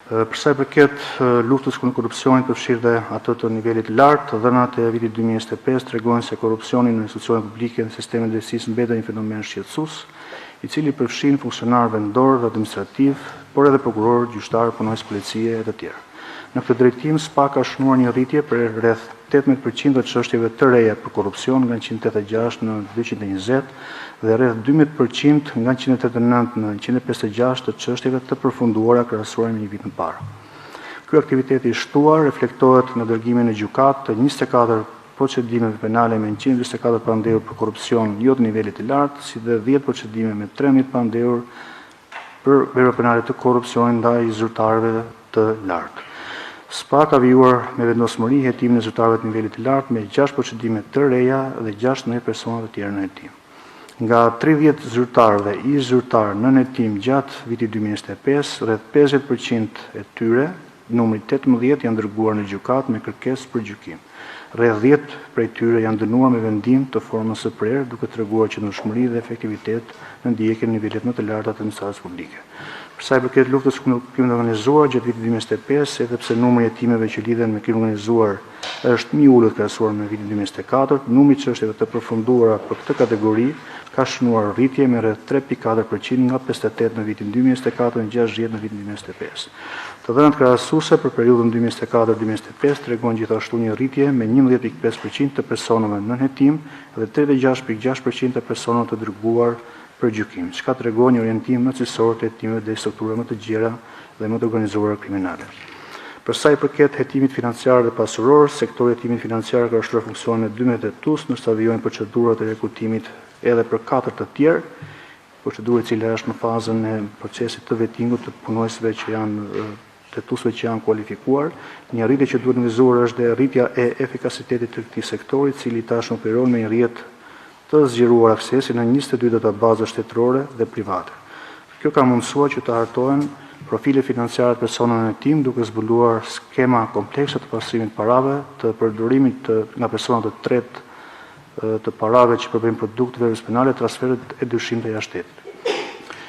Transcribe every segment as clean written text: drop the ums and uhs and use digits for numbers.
Për sa i përket luftës kundër korrupsionit, përfshirë dhe ato të nivelit lartë, dhënat e vitit 2025 tregojnë se korrupsioni në institucionet publike dhe sistemin e drejtësisë mbet një fenomen shqetësues, i cili përfshin funksionar vendor dhe administrativ, por edhe prokuror, gjyqtar, punonjës policie e të tjerë. Në këtë drejtim, SPA ka shënuar një rritje për rreth 18% të çështjeve të reja për korrupsion nga 186 në 220 dhe rreth 12% nga 189 në 156 të çështjeve të përfunduara krahasuar me një vit më parë. Ky aktivitet i shtuar reflektohet në dërgimin në gjykatë të 24 procedimeve penale me 124 pandehur për korrupsion jo të nivelit të lartë, si dhe 10 procedime me 13 pandehur për vepra penale të korrupsionit ndaj zyrtarëve të lartë. SPA ka vijuar me vendosmëri hetimin e zyrtarëve të nivelit të lartë me 6 procedime të reja dhe 16 persona të tjerë në hetim. Nga 30 zyrtarë dhe ish zyrtarë në hetim gjatë vitit 2025, rreth 50% e tyre, numri 18, janë dërguar në gjykatë me kërkesë për gjykim. Rreth 10 prej tyre janë dënuar me vendim të formës së prerë, duke treguar qëndrueshmëri dhe efektivitet në ndjekjen në nivelet më të larta të administratës publike. Për sa i përket luftës kundër krimit të organizuar gjatë vitit 2025, edhe pse numri i hetimeve që lidhen me krimin organizuar është më i ulët krahasuar me vitin 2024, numri i çështjeve të përfunduara për këtë kategori ka shënuar rritje me rreth 3.4% nga 58 në vitin 2024 në 60 në vitin 2025. Të dhënat krahasuese për periudhën 2024-2025 tregojnë gjithashtu një rritje me 11.5% të personave në hetim dhe 36.6% të personave të dërguar për gjykim, çka tregon një orientim më cilësor të hetimeve dhe strukturave më të gjera dhe më të organizuara kriminale. Për sa i përket hetimit financiar dhe pasuror, sektori i hetimit financiar ka ushtruar funksionin e 12 hetues, ndërsa vijojnë procedurat e rekrutimit edhe për 4 të tjerë, procedurë e cila është në fazën e procesit të vettingut të punonjësve që janë hetuesve që janë kualifikuar. Një rritje që duhet nënvizuar është dhe rritja e efikasitetit të këtij sektori, i cili tashmë operon me një rrjet të zgjeruar aksesi në 22 databaza shtetërore dhe private. Kjo ka mundësuar që të hartohen profile financiare të personave në hetim, duke zbuluar skema komplekse të pastrimit parave, të përdorimit nga persona të tretë të parave që përbëjnë produkte veprës penale, transferit e dyshim të jashtëtetit.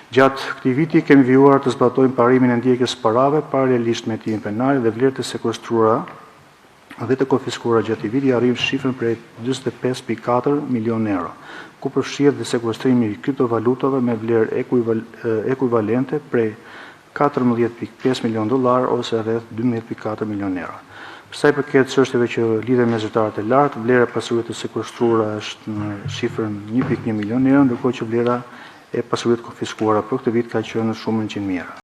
Gjatë këtij viti kemi vijuar të zbatojmë parimin e ndjekjes së parave paralelisht me hetimin penal dhe vlerët e sekuestruara dhe të konfiskuara gjatë vitit arrin shifrën prej 45.4 milion euro, ku përfshihet dhe sekuestrimi i kriptovalutave me vlerë ekuivalente prej 14.5 milion dollar ose rreth 12.4 milion euro. Për sa i përket çështjeve që lidhen me zyrtarët e lartë, vlera e pasurive të sekuestruara është në shifrën 1.1 milion euro, ndërkohë që vlera e pasurive të konfiskuara për këtë vit ka qenë në shumën 100.000 euro.